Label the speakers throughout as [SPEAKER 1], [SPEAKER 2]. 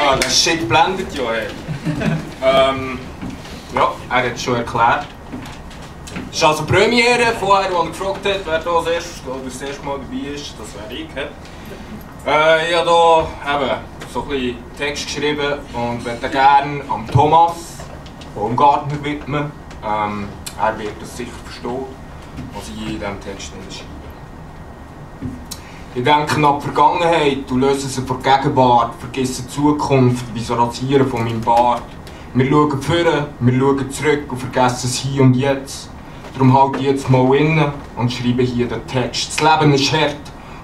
[SPEAKER 1] Ja, der Shit blendet ja, hey. Ja, er hat es schon erklärt. Es ist also Premiere, vorher, als er gefragt hat, wer da das erste Mal dabei ist, das wäre ich. Ich habe hier eben so ein bisschen Text geschrieben und möchte gerne am Thomas Baumgartner widmen. Er wird das sicher verstehen, was ich in diesem Text schreibe. Ich denke an die Vergangenheit und löse sie vor der Gegenwart, vergesse die Zukunft wie das Rasieren von meinem Bart. Wir schauen vorne, wir schauen zurück und vergessen das Hier und Jetzt. Darum halte ich jetzt mal inne und schreibe hier den Text. Das Leben ist hart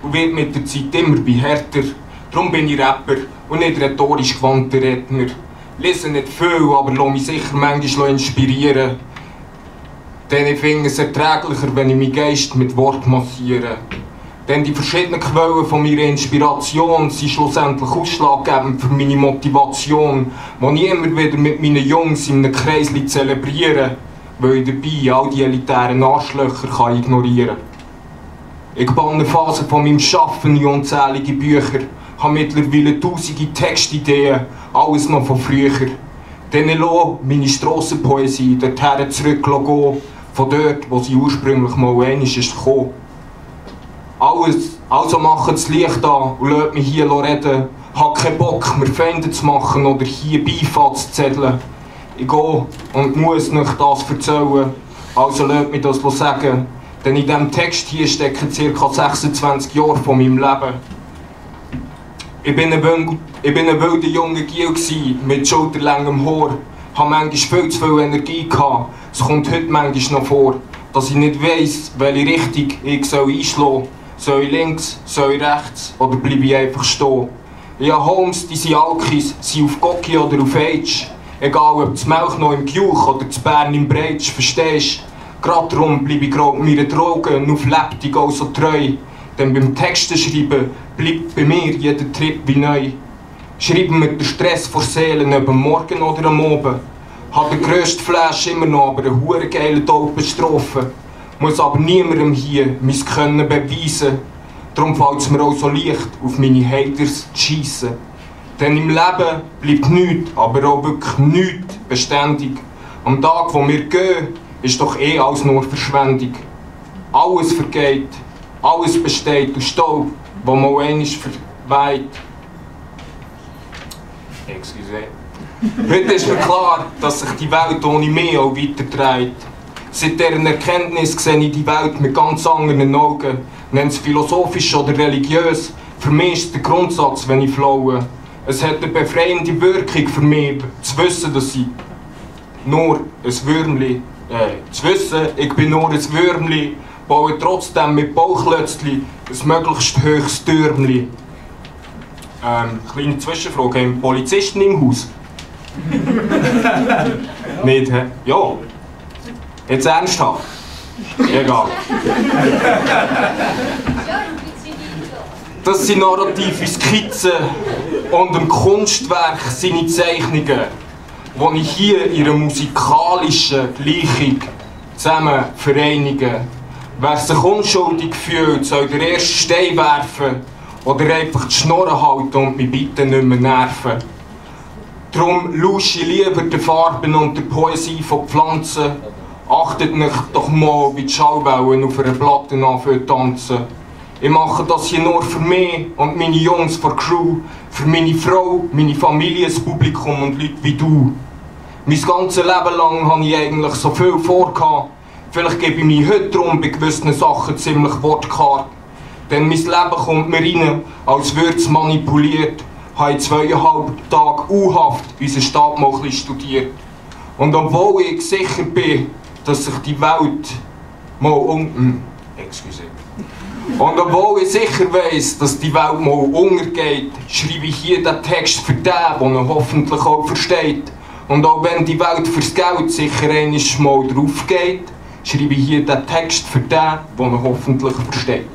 [SPEAKER 1] und wird mit der Zeit immer härter. Darum bin ich Rapper und nicht rhetorisch gewandter Redner. Lese nicht viel, aber lasse mich sicher manchmal inspirieren. Denn ich finde es erträglicher, wenn ich meinen Geist mit Wort massiere. Denn die verschiedenen Quellen von meiner Inspiration sind schlussendlich ausschlaggebend für meine Motivation, die ich immer wieder mit meinen Jungs in einem Kreisli zelebriere, weil ich dabei all die elitären Arschlöcher ignorieren kann. Ich banne Phasen von meinem Schaffen in unzählige Bücher, habe mittlerweile tausende Textideen, alles noch von früher. Denn ich lasse meine Strassenpoesie dorthin zurückgehen, von dort, wo sie ursprünglich mal einmal ist gekommen. Also macht das Licht an und lasst mich hier reden. Hab keinen Bock, mir Feinde zu machen oder hier Beifall zu zetteln. Ich gehe und muss nicht das erzählen, also lasst mich das sagen. Denn in diesem Text hier stecken ca. 26 Jahre von meinem Leben. Ich bin ein wilder junger Giel mit schulterlängem Haar. Ich hatte manchmal viel zu viel Energie. Es kommt heute manchmal noch vor, dass ich nicht weiss, welche Richtung ich einschlagen soll. Soll ich links, soll ich rechts oder bleibe ich einfach stehen? Ich habe Homes, die sind Alkis, sind auf Gocki oder auf Age. Egal ob das Melch noch im Giuch oder das Bern im Breitsch, verstehst du? Gerade darum bleibe ich gerade meinen Drogen auf Lebtig auch so treu. Denn beim Texten schreiben bleibt bei mir jeder Trip wie neu. Schreiben mit der Stress vor Seelen, ob am Morgen oder am Abend. Hat den grössten Flash immer noch, aber eine hure geile Strophe. Muss aber niemandem hier mein Können beweisen. Darum fällt es mir auch so leicht, auf meine Haters zu schiessen. Denn im Leben bleibt nichts, aber auch wirklich nichts beständig. Am Tag, wo wir gehen, ist doch alles nur Verschwendung. Alles vergeht, alles besteht aus Staub, wo mal einmal verweht. Excuse. Heute ist mir klar, dass sich die Welt ohne mich auch weiterdreht. Seit deren Erkenntnis sehe ich die Welt mit ganz anderen Augen. Nennt es philosophisch oder religiös. Für mich ist der Grundsatz, wenn ich flowe. Es hat eine befreiende Wirkung für mich, zu wissen, dass ich nur ein Würmli, zu wissen, ich bin nur ein Würmli, baue trotzdem mit Bauklötzli ein möglichst hohes Türmli. Kleine Zwischenfrage, haben Polizisten im Haus? Nicht, hä? Ja. Jetzt ernsthaft? Egal. Das sind narrative Skizzen und im Kunstwerk seine Zeichnungen, die ich hier in einer musikalischen Gleichung zusammen vereinige. Wer sich unschuldig fühlt, soll den ersten Stein werfen oder einfach die Schnurren halten und mich bitte nicht mehr nerven. Darum lausche ich lieber die Farben und die Poesie von Pflanzen. Achtet nicht doch mal, wie die Schallwellen auf einer Platte anfangen zu tanzen. Ich mache das hier nur für mich und meine Jungs von der Crew, für meine Frau, meine Familie, das Publikum und Leute wie du. Mein ganzes Leben lang habe ich eigentlich so viel vor. Vielleicht gebe ich mich heute darum bei gewissen Sachen ziemlich wortkarg. Denn mein Leben kommt mir rein, als würde es manipuliert. Ich habe 2,5 Tage U-Haft unseren Staat mal ein bisschen studiert. Und obwohl ich sicher bin, dass sich die Welt mal Und obwohl ich sicher weiss, dass die Welt mal untergeht, schreibe ich hier den Text für den, der ihn hoffentlich auch versteht. Und auch wenn die Welt fürs Geld sicher einmal mal drauf geht, schreibe ich hier den Text für den, der ihn hoffentlich versteht.